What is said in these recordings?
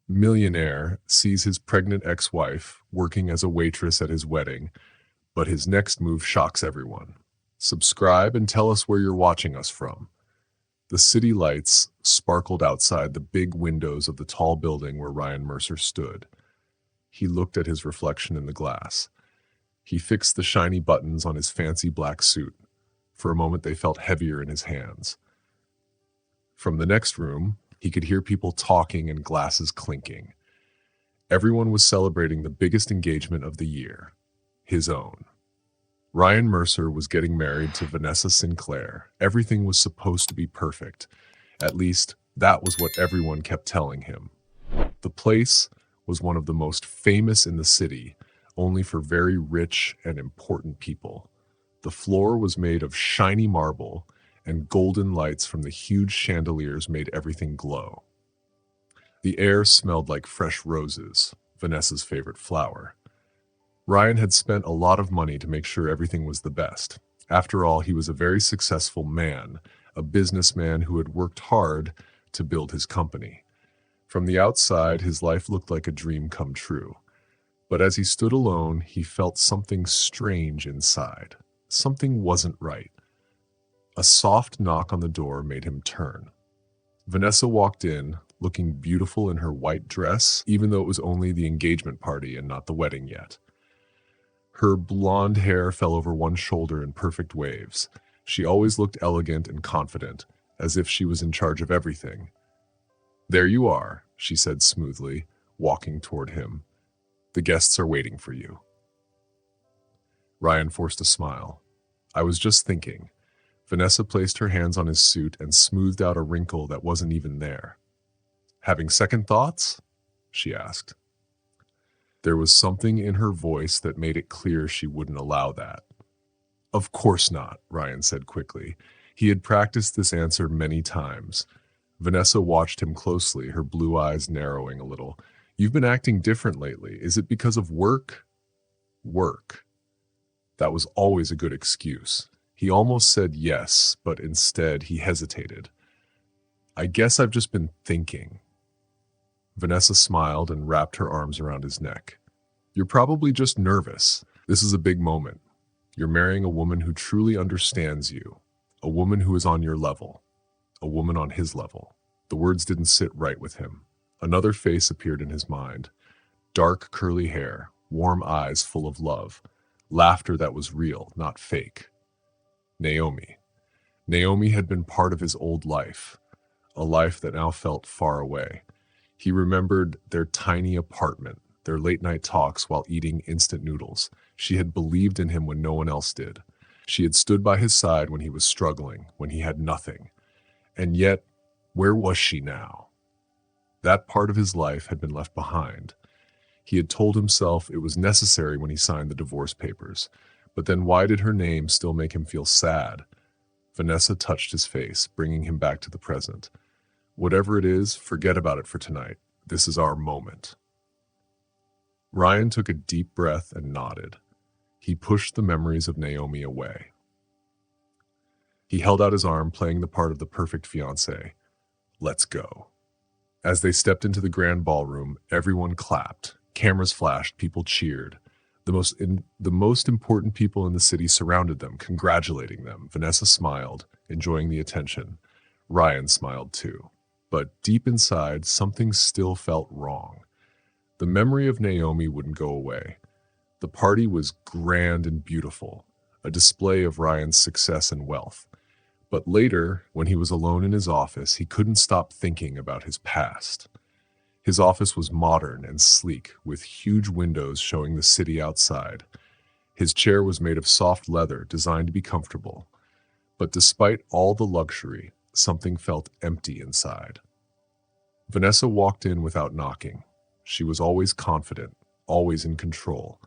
Millionaire sees his pregnant ex-wife working as a waitress at his wedding, but his next move shocks everyone. Subscribe and tell us where you're watching us from. The city lights sparkled outside the big windows of the tall building where Ryan Mercer stood. He looked at his reflection in the glass. He fixed the shiny buttons on his fancy black suit. For a moment they felt heavier in his hands. From the next room, he could hear people talking and glasses clinking. Everyone was celebrating the biggest engagement of the year, his own. Ryan Mercer was getting married to Vanessa Sinclair. Everything was supposed to be perfect. At least, that was what everyone kept telling him. The place was one of the most famous in the city, only for very rich and important people. The floor was made of shiny marble, and golden lights from the huge chandeliers made everything glow. The air smelled like fresh roses, Vanessa's favorite flower. Ryan had spent a lot of money to make sure everything was the best. After all, he was a very successful man, a businessman who had worked hard to build his company. From the outside, his life looked like a dream come true. But as he stood alone, he felt something strange inside. Something wasn't right. A soft knock on the door made him turn. Vanessa walked in, looking beautiful in her white dress, even though it was only the engagement party and not the wedding yet. Her blonde hair fell over one shoulder in perfect waves. She always looked elegant and confident, as if she was in charge of everything. "There you are," she said smoothly, walking toward him. "The guests are waiting for you." Ryan forced a smile. "I was just thinking." Vanessa placed her hands on his suit and smoothed out a wrinkle that wasn't even there. "Having second thoughts?" she asked. There was something in her voice that made it clear she wouldn't allow that. "Of course not," Ryan said quickly. He had practiced this answer many times. Vanessa watched him closely, her blue eyes narrowing a little. "You've been acting different lately. Is it because of work?" Work. That was always a good excuse. He almost said yes, but instead he hesitated. "I guess I've just been thinking." Vanessa smiled and wrapped her arms around his neck. "You're probably just nervous. This is a big moment. You're marrying a woman who truly understands you, a woman who is on your level, a woman on his level." The words didn't sit right with him. Another face appeared in his mind. Dark curly hair, warm eyes full of love, laughter that was real, not fake. Naomi. Naomi had been part of his old life, a life that now felt far away. He remembered their tiny apartment, their late-night talks while eating instant noodles. She had believed in him when no one else did. She had stood by his side when he was struggling, when he had nothing. And yet, where was she now? That part of his life had been left behind. He had told himself it was necessary when he signed the divorce papers. But then why did her name still make him feel sad? Vanessa touched his face, bringing him back to the present. "Whatever it is, forget about it for tonight. This is our moment." Ryan took a deep breath and nodded. He pushed the memories of Naomi away. He held out his arm, playing the part of the perfect fiancé. "Let's go." As they stepped into the grand ballroom, everyone clapped. Cameras flashed, people cheered. The most important people in the city surrounded them, congratulating them. Vanessa smiled, enjoying the attention. Ryan smiled too. But deep inside, something still felt wrong. The memory of Naomi wouldn't go away. The party was grand and beautiful, a display of Ryan's success and wealth. But later, when he was alone in his office, he couldn't stop thinking about his past. His office was modern and sleek, with huge windows showing the city outside. His chair was made of soft leather, designed to be comfortable. But despite all the luxury, something felt empty inside. Vanessa walked in without knocking. She was always confident, always in control.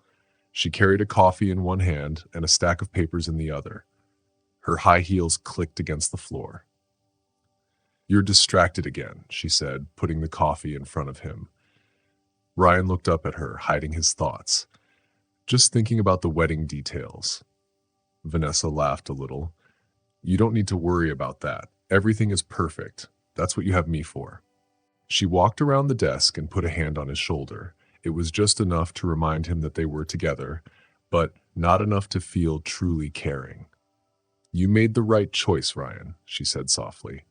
She carried a coffee in one hand and a stack of papers in the other. Her high heels clicked against the floor. "You're distracted again," she said, putting the coffee in front of him. Ryan looked up at her, hiding his thoughts. "Just thinking about the wedding details." Vanessa laughed a little. "You don't need to worry about that. Everything is perfect. That's what you have me for." She walked around the desk and put a hand on his shoulder. It was just enough to remind him that they were together, but not enough to feel truly caring. "You made the right choice, Ryan," she said softly.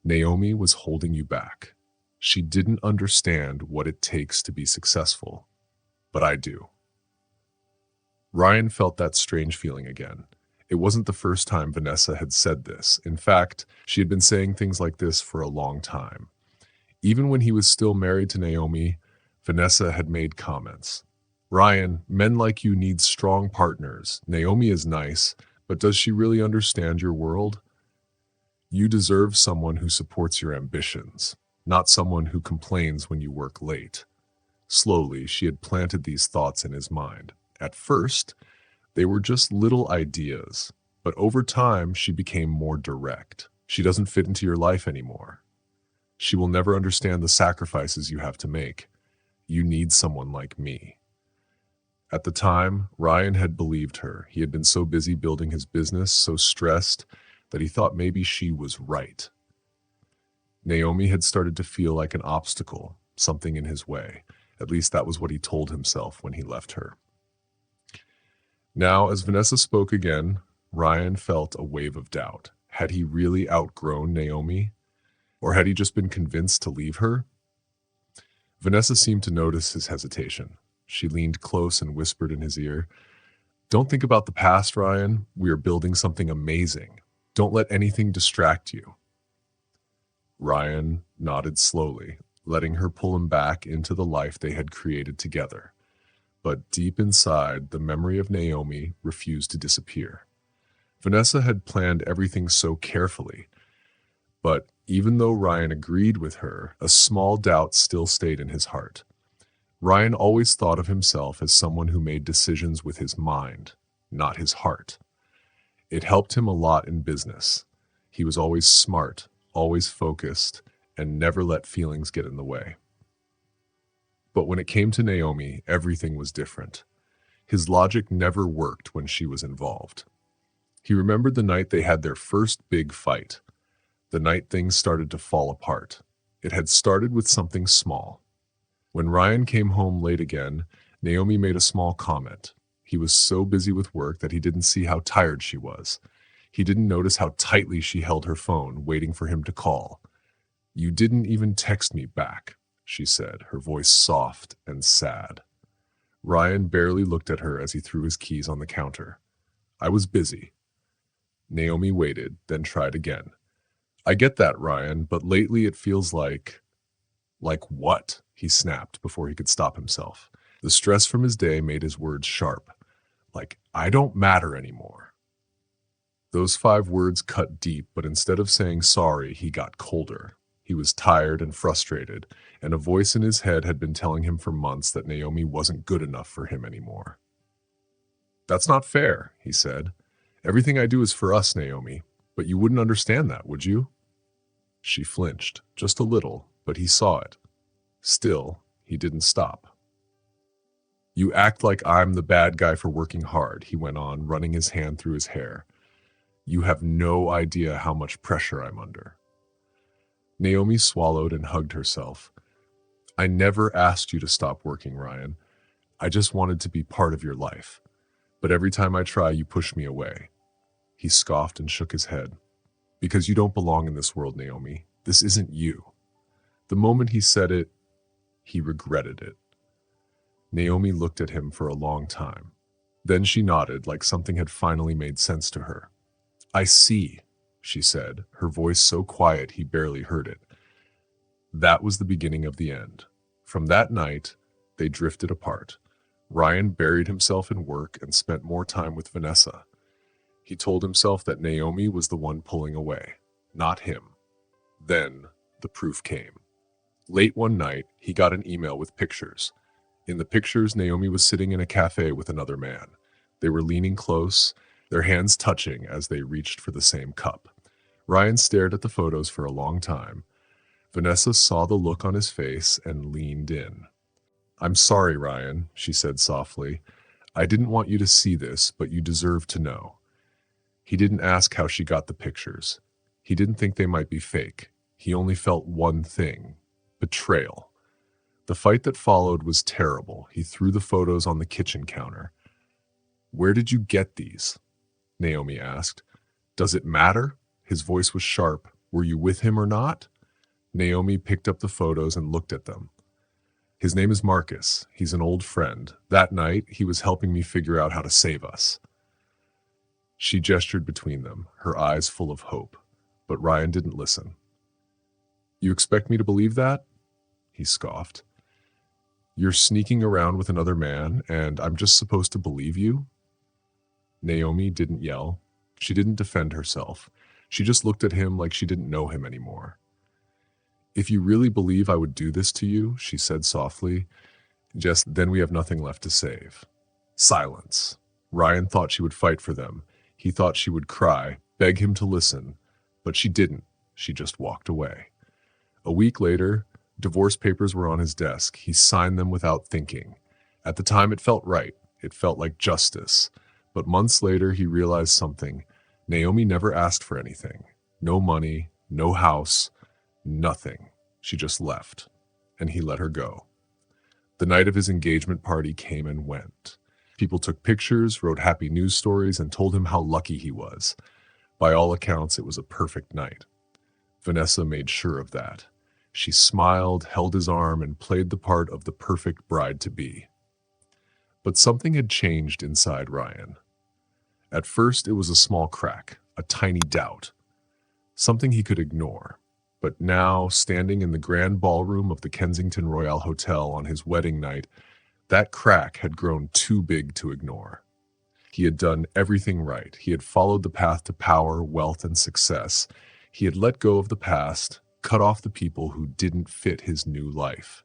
"Naomi was holding you back. She didn't understand what it takes to be successful, but I do." Ryan felt that strange feeling again. It wasn't the first time Vanessa had said this. In fact, she had been saying things like this for a long time. Even when he was still married to Naomi, Vanessa had made comments. "Ryan, men like you need strong partners. Naomi is nice, but does she really understand your world? You deserve someone who supports your ambitions, not someone who complains when you work late." Slowly, she had planted these thoughts in his mind. At first, they were just little ideas, but over time, she became more direct. "She doesn't fit into your life anymore. She will never understand the sacrifices you have to make. You need someone like me." At the time, Ryan had believed her. He had been so busy building his business, so stressed, that he thought maybe she was right. Naomi had started to feel like an obstacle, something in his way. At least that was what he told himself when he left her. Now, as Vanessa spoke again, Ryan felt a wave of doubt. Had he really outgrown Naomi? Or had he just been convinced to leave her? Vanessa seemed to notice his hesitation. She leaned close and whispered in his ear, "Don't think about the past, Ryan. We are building something amazing. Don't let anything distract you." Ryan nodded slowly, letting her pull him back into the life they had created together. But deep inside, the memory of Naomi refused to disappear. Vanessa had planned everything so carefully, but even though Ryan agreed with her, a small doubt still stayed in his heart. Ryan always thought of himself as someone who made decisions with his mind, not his heart. It helped him a lot in business. He was always smart, always focused, and never let feelings get in the way. But when it came to Naomi, everything was different. His logic never worked when she was involved. He remembered the night they had their first big fight. The night things started to fall apart. It had started with something small. When Ryan came home late again, Naomi made a small comment. He was so busy with work that he didn't see how tired she was. He didn't notice how tightly she held her phone, waiting for him to call. "You didn't even text me back," she said, her voice soft and sad. Ryan barely looked at her as he threw his keys on the counter. "I was busy." Naomi waited, then tried again. "I get that, Ryan, but lately it feels like..." "Like what?" he snapped before he could stop himself. The stress from his day made his words sharp. "Like, I don't matter anymore." Those 5 words cut deep, but instead of saying sorry, he got colder. He was tired and frustrated, and a voice in his head had been telling him for months that Naomi wasn't good enough for him anymore. "That's not fair," he said. "Everything I do is for us, Naomi, but you wouldn't understand that, would you?" She flinched, just a little, but he saw it. Still, he didn't stop. "You act like I'm the bad guy for working hard," he went on, running his hand through his hair. "You have no idea how much pressure I'm under." Naomi swallowed and hugged herself. "I never asked you to stop working, Ryan. I just wanted to be part of your life. But every time I try, you push me away." He scoffed and shook his head. "Because you don't belong in this world, Naomi. This isn't you." The moment he said it, he regretted it. Naomi looked at him for a long time. Then she nodded, like something had finally made sense to her. "I see," she said, her voice so quiet he barely heard it. That was the beginning of the end. From that night, they drifted apart. Ryan buried himself in work and spent more time with Vanessa. He told himself that Naomi was the one pulling away, not him. Then the proof came. Late one night, he got an email with pictures. In the pictures, Naomi was sitting in a cafe with another man. They were leaning close, their hands touching as they reached for the same cup. Ryan stared at the photos for a long time. Vanessa saw the look on his face and leaned in. "I'm sorry, Ryan," she said softly. "I didn't want you to see this, but you deserve to know." He didn't ask how she got the pictures. He didn't think they might be fake. He only felt one thing. Betrayal. The fight that followed was terrible. He threw the photos on the kitchen counter. "Where did you get these?" Naomi asked. "Does it matter?" His voice was sharp. "Were you with him or not?" Naomi picked up the photos and looked at them. "His name is Marcus. He's an old friend. That night, he was helping me figure out how to save us." She gestured between them, her eyes full of hope. But Ryan didn't listen. "You expect me to believe that?" He scoffed. "You're sneaking around with another man, and I'm just supposed to believe you?" Naomi didn't yell. She didn't defend herself. She just looked at him like she didn't know him anymore. "If you really believe I would do this to you," she said softly, then we have nothing left to save." Silence. Ryan thought she would fight for them. He thought she would cry, beg him to listen. But she didn't. She just walked away. A week later, divorce papers were on his desk. He signed them without thinking. At the time, it felt right. It felt like justice. But months later, he realized something. Naomi never asked for anything. No money, no house, nothing. She just left. And he let her go. The night of his engagement party came and went. People took pictures, wrote happy news stories, and told him how lucky he was. By all accounts, it was a perfect night. Vanessa made sure of that. She smiled, held his arm, and played the part of the perfect bride-to-be. But something had changed inside Ryan. At first, it was a small crack, a tiny doubt, something he could ignore. But now, standing in the grand ballroom of the Kensington Royal Hotel on his wedding night, that crack had grown too big to ignore. He had done everything right. He had followed the path to power, wealth, and success. He had let go of the past, cut off the people who didn't fit his new life.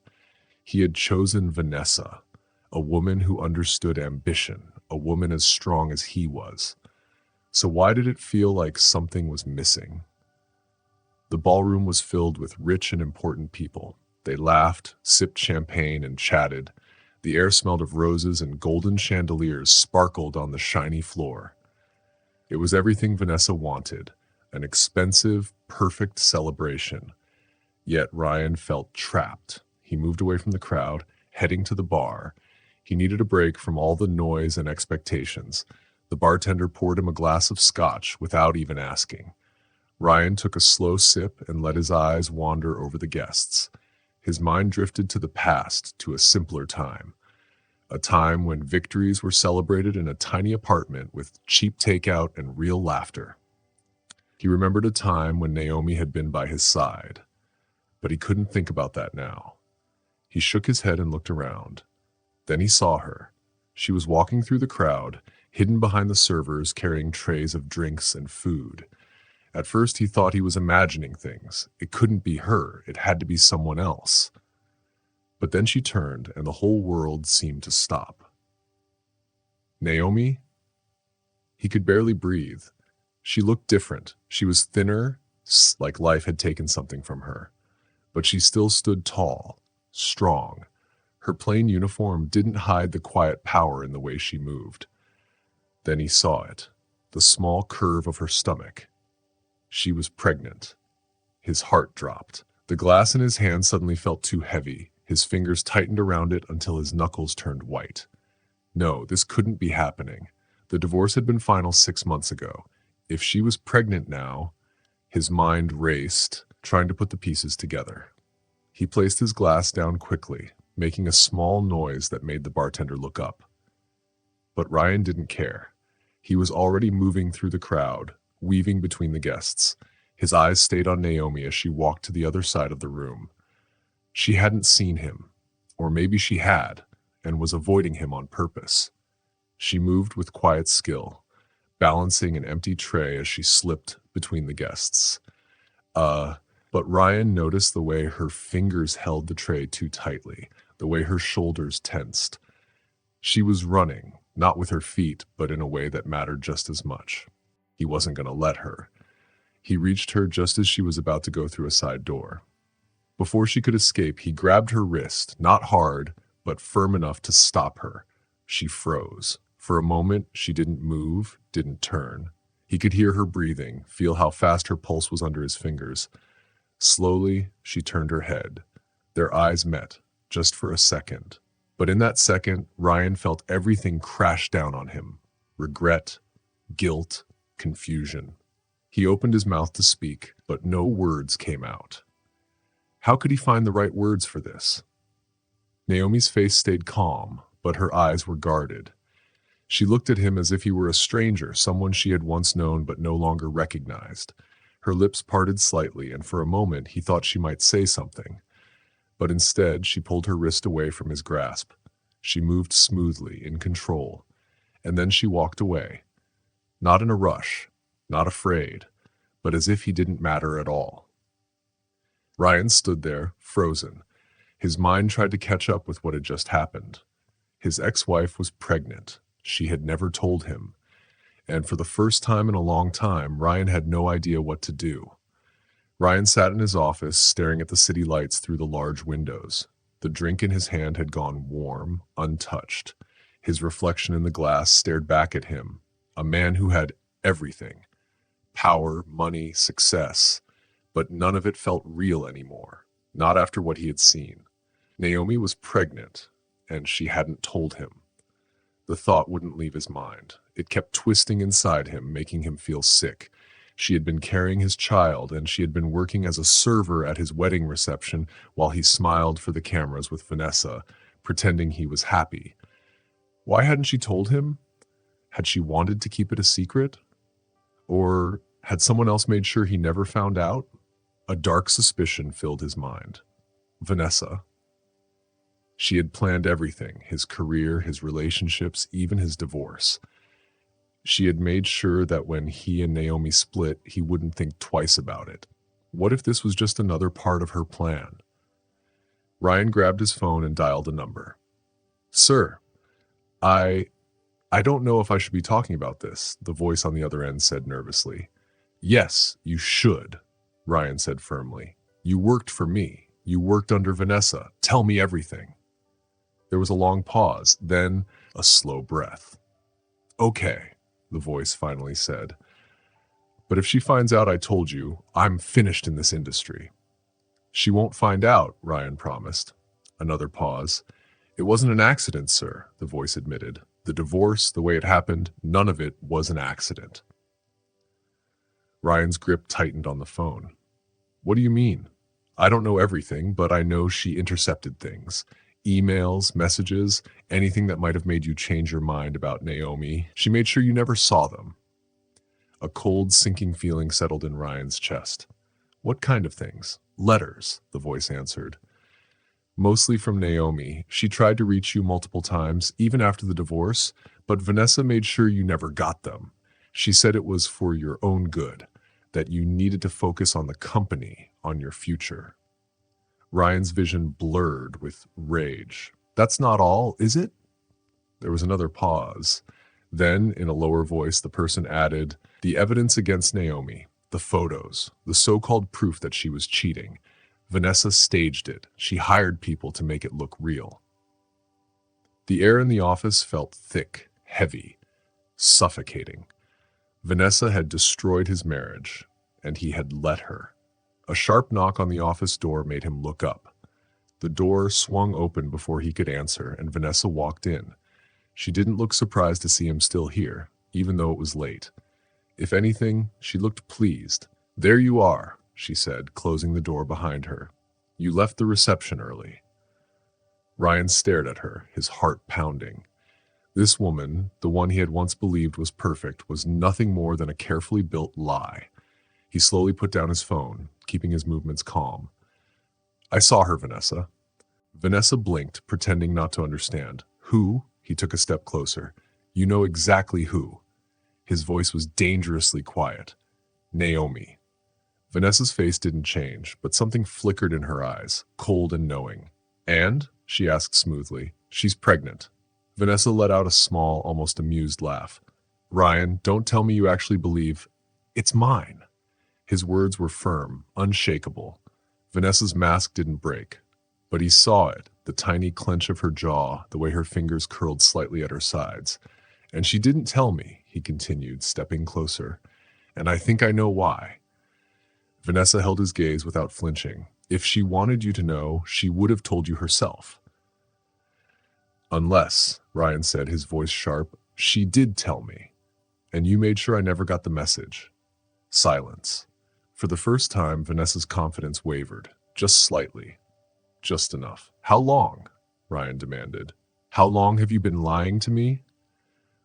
He had chosen Vanessa, a woman who understood ambition, a woman as strong as he was. So why did it feel like something was missing? The ballroom was filled with rich and important people. They laughed, sipped champagne, and chatted. The air smelled of roses, and golden chandeliers sparkled on the shiny floor. It was everything Vanessa wanted, an expensive, perfect celebration. Yet Ryan felt trapped. He moved away from the crowd, heading to the bar. He needed a break from all the noise and expectations. The bartender poured him a glass of scotch without even asking. Ryan took a slow sip and let his eyes wander over the guests. His mind drifted to the past, to a simpler time. A time when victories were celebrated in a tiny apartment with cheap takeout and real laughter. He remembered a time when Naomi had been by his side, but he couldn't think about that now. He shook his head and looked around. Then he saw her. She was walking through the crowd, hidden behind the servers carrying trays of drinks and food. At first he thought he was imagining things. It couldn't be her. It had to be someone else. But then she turned, and the whole world seemed to stop. "Naomi?" He could barely breathe. She looked different. She was thinner, like life had taken something from her. But she still stood tall, strong. Her plain uniform didn't hide the quiet power in the way she moved. Then he saw it, the small curve of her stomach. She was pregnant. His heart dropped. The glass in his hand suddenly felt too heavy. His fingers tightened around it until his knuckles turned white. No, this couldn't be happening. The divorce had been final 6 months ago. If she was pregnant now, his mind raced, trying to put the pieces together. He placed his glass down quickly, making a small noise that made the bartender look up. But Ryan didn't care. He was already moving through the crowd, weaving between the guests. His eyes stayed on Naomi as she walked to the other side of the room. She hadn't seen him, or maybe she had, and was avoiding him on purpose. She moved with quiet skill, balancing an empty tray as she slipped between the guests. But Ryan noticed the way her fingers held the tray too tightly, the way her shoulders tensed. She was running, not with her feet, but in a way that mattered just as much. He wasn't going to let her. He reached her just as she was about to go through a side door. Before she could escape, he grabbed her wrist, not hard, but firm enough to stop her. She froze. For a moment, she didn't move, didn't turn. He could hear her breathing, feel how fast her pulse was under his fingers. Slowly, she turned her head. Their eyes met, just for a second. But in that second, Ryan felt everything crash down on him. Regret, guilt, confusion. He opened his mouth to speak, but no words came out. How could he find the right words for this? Naomi's face stayed calm, but her eyes were guarded. She looked at him as if he were a stranger, someone she had once known but no longer recognized. Her lips parted slightly, and for a moment he thought she might say something. But instead, she pulled her wrist away from his grasp. She moved smoothly, in control, and then she walked away. Not in a rush, not afraid, but as if he didn't matter at all. Ryan stood there, frozen. His mind tried to catch up with what had just happened. His ex-wife was pregnant. She had never told him. And for the first time in a long time, Ryan had no idea what to do. Ryan sat in his office, staring at the city lights through the large windows. The drink in his hand had gone warm, untouched. His reflection in the glass stared back at him, a man who had everything. Power, money, success. But none of it felt real anymore, not after what he had seen. Naomi was pregnant, and she hadn't told him. The thought wouldn't leave his mind. It kept twisting inside him, making him feel sick. She had been carrying his child, and she had been working as a server at his wedding reception while he smiled for the cameras with Vanessa, pretending he was happy. Why hadn't she told him? Had she wanted to keep it a secret? Or had someone else made sure he never found out? A dark suspicion filled his mind. Vanessa. She had planned everything, his career, his relationships, even his divorce. She had made sure that when he and Naomi split, he wouldn't think twice about it. What if this was just another part of her plan? Ryan grabbed his phone and dialed a number. "Sir, I don't know if I should be talking about this," the voice on the other end said nervously. "Yes, you should," Ryan said firmly. "You worked for me. You worked under Vanessa. Tell me everything." There was a long pause, then a slow breath. "Okay," the voice finally said. "But if she finds out I told you, I'm finished in this industry." "She won't find out," Ryan promised. Another pause. "It wasn't an accident, sir," the voice admitted. "The divorce, the way it happened, none of it was an accident." Ryan's grip tightened on the phone. "What do you mean?" "I don't know everything, but I know she intercepted things. Emails, messages, anything that might have made you change your mind about Naomi. She made sure you never saw them." A cold, sinking feeling settled in Ryan's chest. "What kind of things?" "Letters," the voice answered. "Mostly from Naomi. She tried to reach you multiple times, even after the divorce, but Vanessa made sure you never got them. She said it was for your own good, that you needed to focus on the company, on your future." Ryan's vision blurred with rage. "That's not all, is it?" There was another pause. Then, in a lower voice, the person added, "The evidence against Naomi, the photos, the so-called proof that she was cheating. Vanessa staged it. She hired people to make it look real." The air in the office felt thick, heavy, suffocating. Vanessa had destroyed his marriage, and he had let her. A sharp knock on the office door made him look up. The door swung open before he could answer, and Vanessa walked in. She didn't look surprised to see him still here, even though it was late. If anything, she looked pleased. "There you are," she said, closing the door behind her. "You left the reception early." Ryan stared at her, his heart pounding. This woman, the one he had once believed was perfect, was nothing more than a carefully built lie. He slowly put down his phone, keeping his movements calm. "I saw her, Vanessa." Vanessa blinked, pretending not to understand. "Who?" He took a step closer. "You know exactly who." His voice was dangerously quiet. "Naomi." Vanessa's face didn't change, but something flickered in her eyes, cold and knowing. "And?" she asked smoothly. "She's pregnant." Vanessa let out a small, almost amused laugh. "Ryan, don't tell me you actually believe it's mine." His words were firm, unshakable. Vanessa's mask didn't break, but he saw it, the tiny clench of her jaw, the way her fingers curled slightly at her sides. "And she didn't tell me," he continued, stepping closer. "And I think I know why." Vanessa held his gaze without flinching. If she wanted you to know, she would have told you herself. Unless, Ryan said, his voice sharp, she did tell me, and you made sure I never got the message. Silence. For the first time, Vanessa's confidence wavered, just slightly, just enough. How long? Ryan demanded. How long have you been lying to me?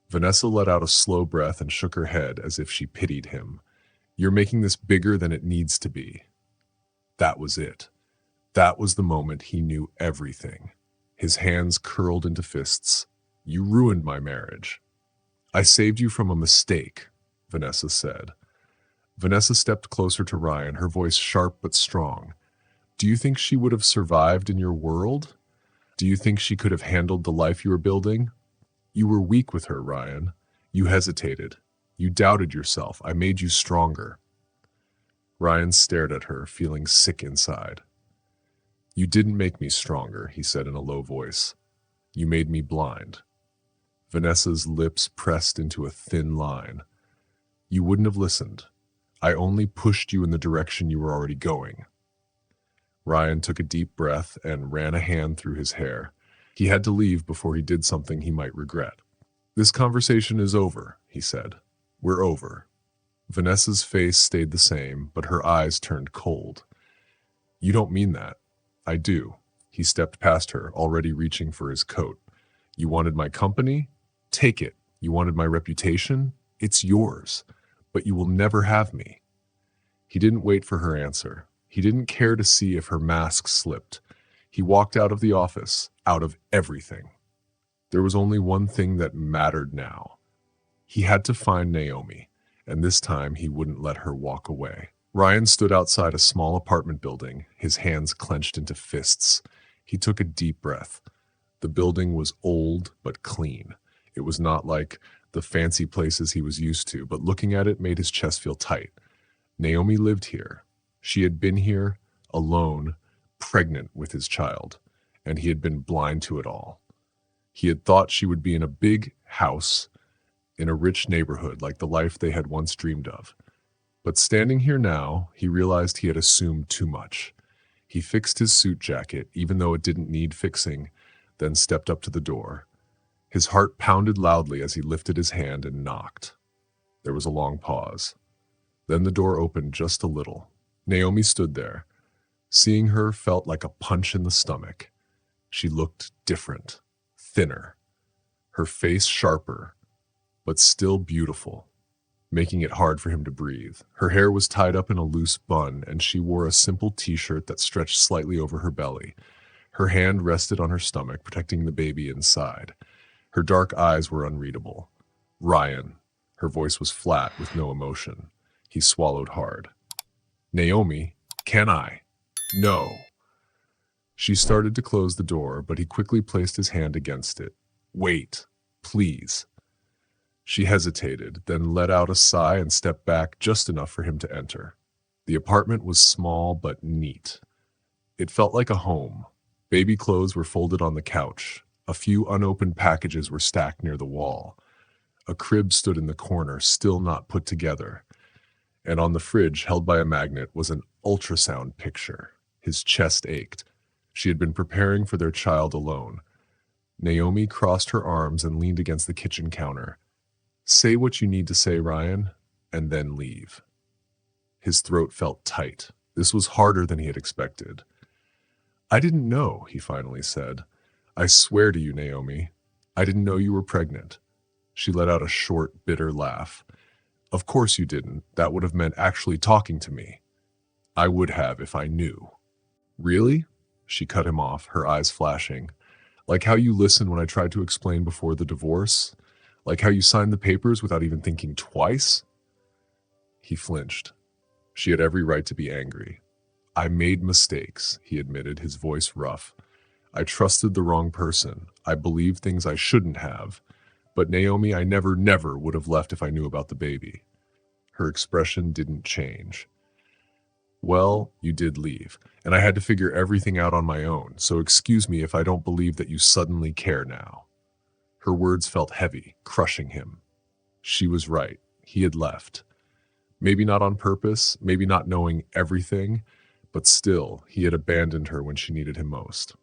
Vanessa let out a slow breath and shook her head as if she pitied him. You're making this bigger than it needs to be. That was it. That was the moment he knew everything. His hands curled into fists. You ruined my marriage. I saved you from a mistake, Vanessa said. Vanessa stepped closer to Ryan, her voice sharp but strong. Do you think she would have survived in your world? Do you think she could have handled the life you were building? You were weak with her, Ryan. You hesitated. You doubted yourself. I made you stronger. Ryan stared at her, feeling sick inside. You didn't make me stronger, he said in a low voice. You made me blind. Vanessa's lips pressed into a thin line. You wouldn't have listened. I only pushed you in the direction you were already going. Ryan took a deep breath and ran a hand through his hair. He had to leave before he did something he might regret. This conversation is over, he said. We're over. Vanessa's face stayed the same, but her eyes turned cold. You don't mean that. I do. He stepped past her, already reaching for his coat. You wanted my company? Take it. You wanted my reputation? It's yours. But you will never have me. He didn't wait for her answer. He didn't care to see if her mask slipped. He walked out of the office, out of everything. There was only one thing that mattered now. He had to find Naomi, and this time he wouldn't let her walk away. Ryan stood outside a small apartment building, his hands clenched into fists. He took a deep breath. The building was old but clean. It was not like the fancy places he was used to, but looking at it made his chest feel tight. Naomi lived here. She had been here, alone, pregnant with his child, and he had been blind to it all. He had thought she would be in a big house, in a rich neighborhood like the life they had once dreamed of. But standing here now, he realized he had assumed too much. He fixed his suit jacket, even though it didn't need fixing, then stepped up to the door. His heart pounded loudly as he lifted his hand and knocked. There was a long pause. Then the door opened just a little. Naomi stood there. Seeing her felt like a punch in the stomach. She looked different, thinner, her face sharper, but still beautiful, making it hard for him to breathe. Her hair was tied up in a loose bun, and she wore a simple t-shirt that stretched slightly over her belly. Her hand rested on her stomach, protecting the baby inside. Her dark eyes were unreadable. Ryan. Her voice was flat, with no emotion. He swallowed hard. Naomi, can I? No. She started to close the door, but he quickly placed his hand against it. Wait, please. She hesitated, then let out a sigh and stepped back just enough for him to enter. The apartment was small but neat. It felt like a home. Baby clothes were folded on the couch. A few unopened packages were stacked near the wall. A crib stood in the corner, still not put together. And on the fridge, held by a magnet, was an ultrasound picture. His chest ached. She had been preparing for their child alone. Naomi crossed her arms and leaned against the kitchen counter. Say what you need to say, Ryan, and then leave. His throat felt tight. This was harder than he had expected. I didn't know, he finally said. I swear to you, Naomi, I didn't know you were pregnant. She let out a short, bitter laugh. Of course you didn't. That would have meant actually talking to me. I would have if I knew. Really? She cut him off, her eyes flashing. Like how you listened when I tried to explain before the divorce? Like how you signed the papers without even thinking twice? He flinched. She had every right to be angry. I made mistakes, he admitted, his voice rough. I trusted the wrong person. I believed things I shouldn't have. But Naomi, I never would have left if I knew about the baby. Her expression didn't change. Well, you did leave, and I had to figure everything out on my own, so excuse me if I don't believe that you suddenly care now. Her words felt heavy, crushing him. She was right. He had left. Maybe not on purpose, maybe not knowing everything, But still, he had abandoned her when she needed him most.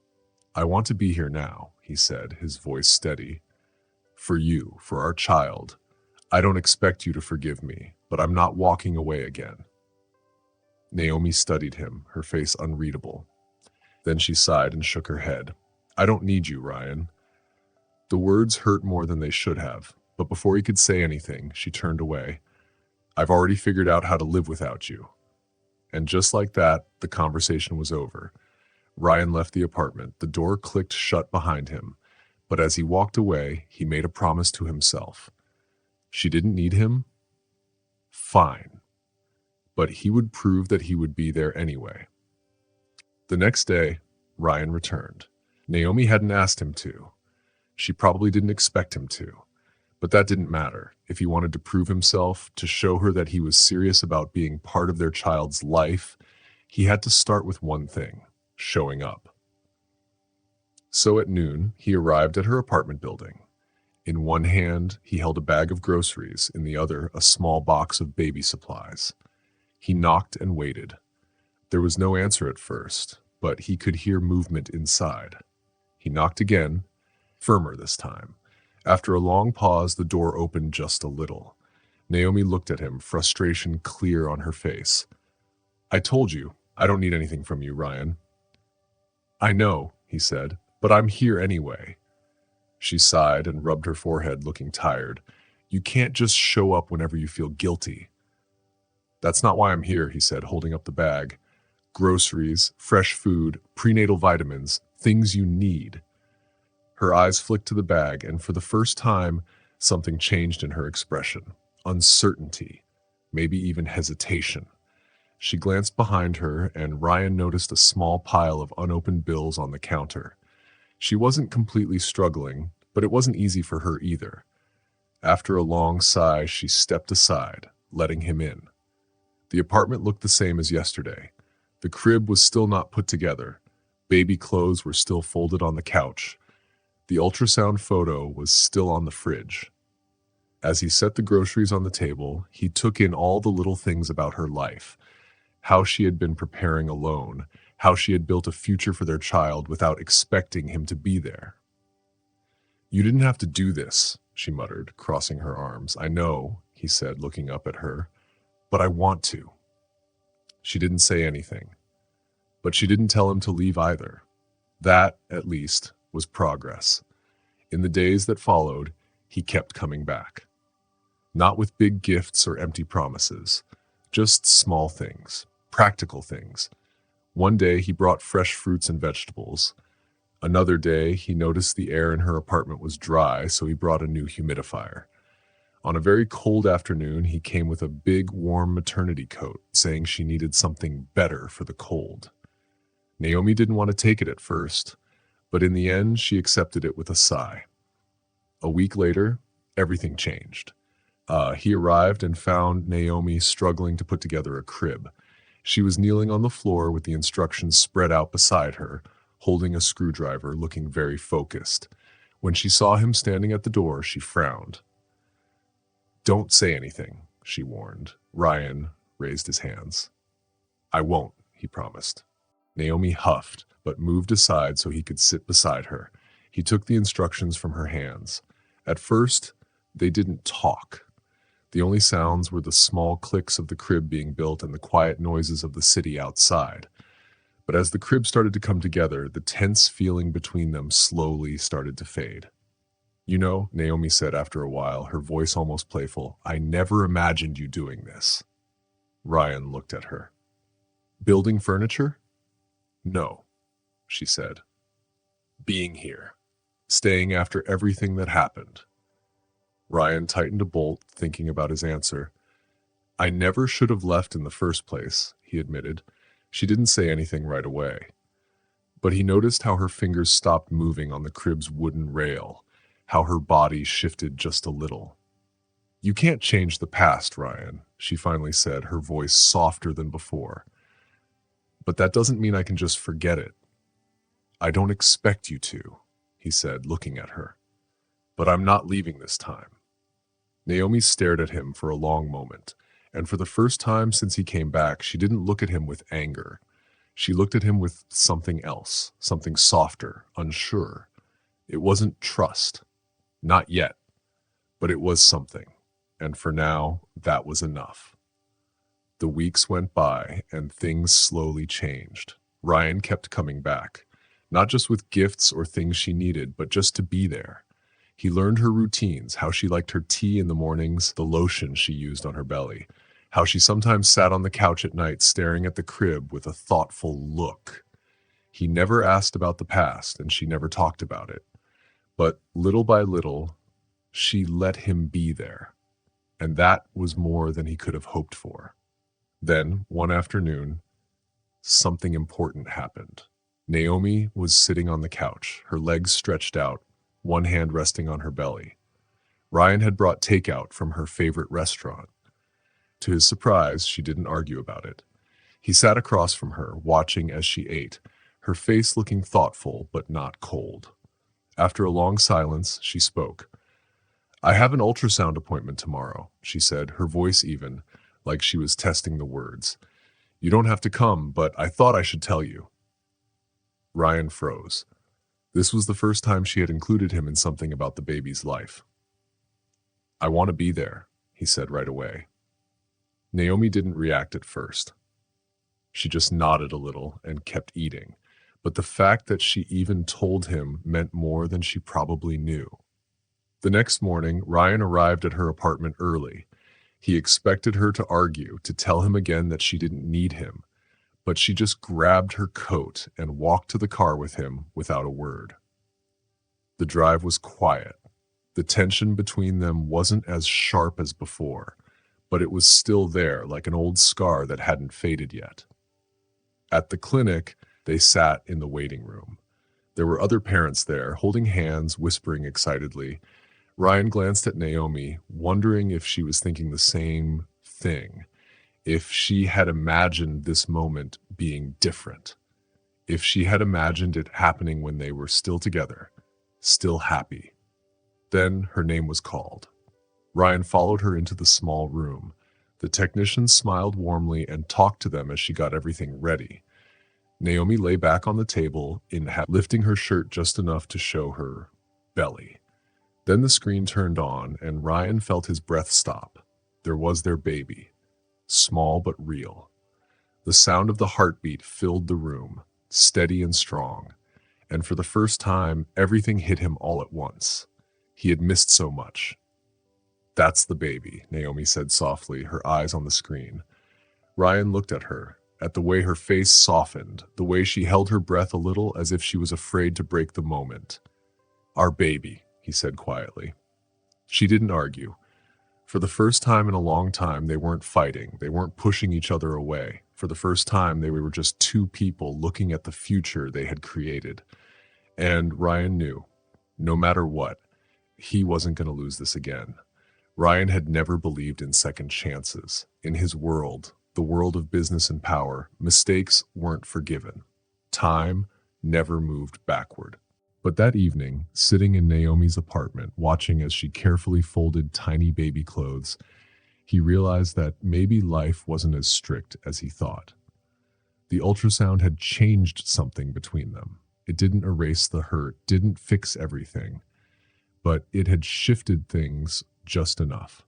"I want to be here now," he said, his voice steady. "For you, for our child. I don't expect you to forgive me, but I'm not walking away again." Naomi studied him, her face unreadable. Then she sighed and shook her head. "I don't need you, Ryan." The words hurt more than they should have, but before he could say anything, she turned away. "I've already figured out how to live without you." And just like that, the conversation was over. Ryan left the apartment. The door clicked shut behind him. But as he walked away, he made a promise to himself. She didn't need him? Fine. But he would prove that he would be there anyway. The next day, Ryan returned. Naomi hadn't asked him to. She probably didn't expect him to. But that didn't matter. If he wanted to prove himself, to show her that he was serious about being part of their child's life, he had to start with one thing: showing up. So at noon, he arrived at her apartment building. In one hand, he held a bag of groceries, in the other, a small box of baby supplies. He knocked and waited. There was no answer at first, but he could hear movement inside. He knocked again, firmer this time. After a long pause, the door opened just a little. Naomi looked at him, frustration clear on her face. "I told you, I don't need anything from you, Ryan." "I know," he said, "but I'm here anyway." She sighed and rubbed her forehead, looking tired. "You can't just show up whenever you feel guilty." "That's not why I'm here," he said, holding up the bag. "Groceries, fresh food, prenatal vitamins, things you need." Her eyes flicked to the bag, and for the first time, something changed in her expression. Uncertainty, maybe even hesitation. She glanced behind her, and Ryan noticed a small pile of unopened bills on the counter. She wasn't completely struggling, but it wasn't easy for her either. After a long sigh, she stepped aside, letting him in. The apartment looked the same as yesterday. The crib was still not put together. Baby clothes were still folded on the couch. The ultrasound photo was still on the fridge. As he set the groceries on the table, he took in all the little things about her life. How she had been preparing alone, how she had built a future for their child without expecting him to be there. "You didn't have to do this," she muttered, crossing her arms. "I know," he said, looking up at her, "but I want to." She didn't say anything, but she didn't tell him to leave either. That, at least, was progress. In the days that followed, he kept coming back. Not with big gifts or empty promises, just small things, practical things. One day he brought fresh fruits and vegetables. Another day he noticed the air in her apartment was dry, so he brought a new humidifier. On a very cold afternoon, he came with a big, warm maternity coat, saying she needed something better for the cold. Naomi didn't want to take it at first, but in the end, she accepted it with a sigh. A week later, everything changed. He arrived and found Naomi struggling to put together a crib. She was kneeling on the floor with the instructions spread out beside her, holding a screwdriver, looking very focused. When she saw him standing at the door, she frowned. "Don't say anything," she warned. Ryan raised his hands. "I won't," he promised. Naomi huffed, but moved aside so he could sit beside her. He took the instructions from her hands. At first, they didn't talk. The only sounds were the small clicks of the crib being built and the quiet noises of the city outside. But as the crib started to come together, the tense feeling between them slowly started to fade. "You know," Naomi said after a while, her voice almost playful, "I never imagined you doing this." Ryan looked at her. "Building furniture?" "No," she said. "Being here. Staying after everything that happened." Ryan tightened a bolt, thinking about his answer. "I never should have left in the first place," he admitted. She didn't say anything right away. But he noticed how her fingers stopped moving on the crib's wooden rail, how her body shifted just a little. "You can't change the past, Ryan," she finally said, her voice softer than before. "But that doesn't mean I can just forget it." "I don't expect you to," he said, looking at her. "But I'm not leaving this time." Naomi stared at him for a long moment, and for the first time since he came back, she didn't look at him with anger. She looked at him with something else, something softer, unsure. It wasn't trust. Not yet. But it was something. And for now, that was enough. The weeks went by, and things slowly changed. Ryan kept coming back, not just with gifts or things she needed, but just to be there. He learned her routines, how she liked her tea in the mornings, the lotion she used on her belly, how she sometimes sat on the couch at night staring at the crib with a thoughtful look. He never asked about the past, and she never talked about it. But little by little, she let him be there, and that was more than he could have hoped for. Then, one afternoon, something important happened. Naomi was sitting on the couch, her legs stretched out, one hand resting on her belly. Ryan had brought takeout from her favorite restaurant. To his surprise, she didn't argue about it. He sat across from her, watching as she ate, her face looking thoughtful but not cold. After a long silence, she spoke. "I have an ultrasound appointment tomorrow," she said, her voice even, like she was testing the words. "You don't have to come, but I thought I should tell you." Ryan froze. This was the first time she had included him in something about the baby's life. "I want to be there," he said right away. Naomi didn't react at first. She just nodded a little and kept eating. But the fact that she even told him meant more than she probably knew. The next morning, Ryan arrived at her apartment early. He expected her to argue, to tell him again that she didn't need him. But she just grabbed her coat and walked to the car with him without a word. The drive was quiet. The tension between them wasn't as sharp as before, but it was still there, like an old scar that hadn't faded yet. At the clinic, they sat in the waiting room. There were other parents there, holding hands, whispering excitedly. Ryan glanced at Naomi, wondering if she was thinking the same thing, if she had imagined this moment being different, if she had imagined it happening when they were still together, still happy. Then her name was called. Ryan followed her into the small room. The technician smiled warmly and talked to them as she got everything ready. Naomi lay back on the table, lifting her shirt just enough to show her belly. Then the screen turned on, and Ryan felt his breath stop. There was their baby, small but real. The sound of the heartbeat filled the room, steady and strong. And for the first time, everything hit him all at once. He had missed so much. "That's the baby," Naomi said softly, her eyes on the screen. Ryan looked at her, at the way her face softened, the way she held her breath a little as if she was afraid to break the moment. "Our baby," he said quietly. She didn't argue. For the first time in a long time, they weren't fighting. They weren't pushing each other away. For the first time, they were just two people looking at the future they had created. And Ryan knew, no matter what, he wasn't going to lose this again. Ryan had never believed in second chances. In his world, the world of business and power, mistakes weren't forgiven. Time never moved backward. But that evening, sitting in Naomi's apartment, watching as she carefully folded tiny baby clothes, he realized that maybe life wasn't as strict as he thought. The ultrasound had changed something between them. It didn't erase the hurt, didn't fix everything, but it had shifted things just enough.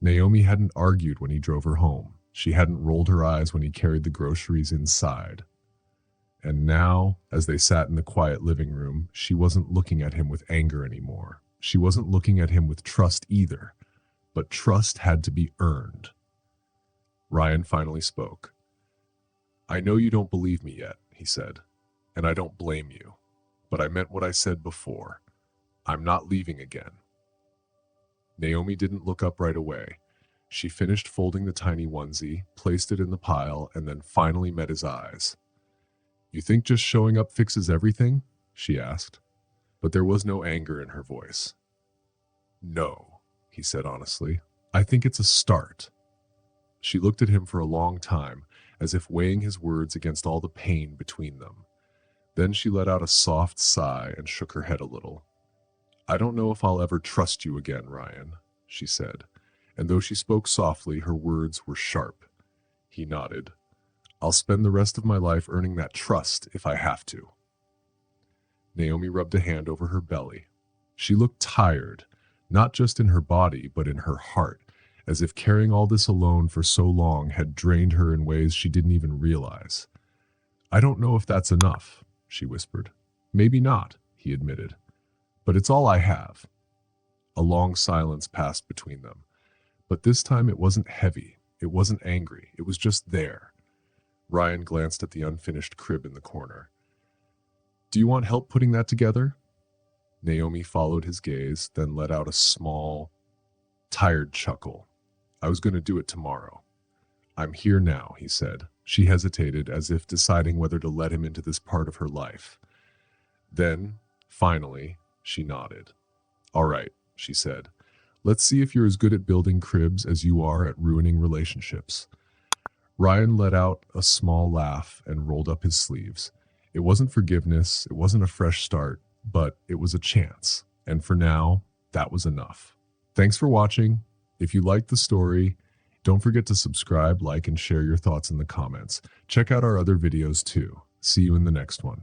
Naomi hadn't argued when he drove her home. She hadn't rolled her eyes when he carried the groceries inside. And now, as they sat in the quiet living room, she wasn't looking at him with anger anymore. She wasn't looking at him with trust either. But trust had to be earned. Ryan finally spoke. "I know you don't believe me yet," he said, "and I don't blame you. But I meant what I said before. I'm not leaving again." Naomi didn't look up right away. She finished folding the tiny onesie, placed it in the pile, and then finally met his eyes. "You think just showing up fixes everything?" she asked. But there was no anger in her voice. "No," he said honestly. "I think it's a start." She looked at him for a long time, as if weighing his words against all the pain between them. Then she let out a soft sigh and shook her head a little. "I don't know if I'll ever trust you again, Ryan," she said. And though she spoke softly, her words were sharp. He nodded. I'll spend the rest of my life earning that trust if I have to. Naomi rubbed a hand over her belly. She looked tired, not just in her body, but in her heart, as if carrying all this alone for so long had drained her in ways she didn't even realize. I don't know if that's enough, she whispered. Maybe not, he admitted. But it's all I have. A long silence passed between them. But this time it wasn't heavy. It wasn't angry. It was just there. Ryan glanced at the unfinished crib in the corner. Do you want help putting that together? Naomi followed his gaze, then let out a small, tired chuckle. I was going to do it tomorrow. I'm here now, he said. She hesitated, as if deciding whether to let him into this part of her life. Then, finally, she nodded. All right, she said. Let's see if you're as good at building cribs as you are at ruining relationships. Ryan let out a small laugh and rolled up his sleeves. It wasn't forgiveness, it wasn't a fresh start, but it was a chance. And for now, that was enough. Thanks for watching. If you liked the story, don't forget to subscribe, like, and share your thoughts in the comments. Check out our other videos too. See you in the next one.